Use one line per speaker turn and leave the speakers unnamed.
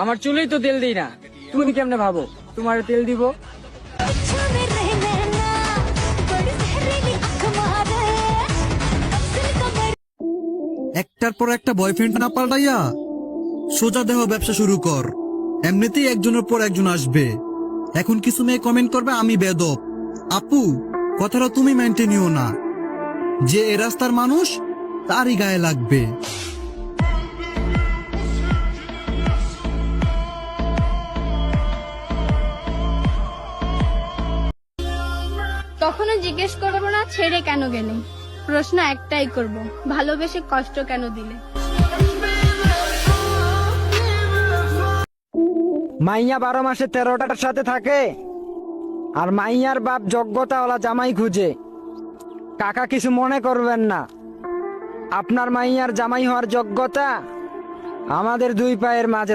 আমার চুলেই তো তেল দিই না, তুমি কেমনে ভাবো তোমার তেল দিব?
একটার পর একটা বয়ফ্রেন্ড না পাল্টাইয়া সোজা দেহ ব্যবসা শুরু কর। এমনিতেই একজনের পর একজন আসবে। এখন কিছু মেয়ে কমেন্ট করবে আমি বেদব। আপু, কথাটা তুমি মেনটে নিও না। যে এ রাস্তার মানুষ তারই গায়ে লাগবে।
তখনও জিজ্ঞেস করবো না ছেড়ে কেন গেলে, প্রশ্ন একটাই করব, ভালোবেসে কষ্ট কেন দিলে।
মাইয়া 12 মাসে 13টার সাথে থাকে, আর মাইয়ার বাপ যোগ্যতাওয়ালা জামাই খুঁজে। কাকা কিছু মনে করবেন না, আপনার মাইয়ার জামাই হওয়ার যোগ্যতা আমাদের দুই পায়ের মাঝে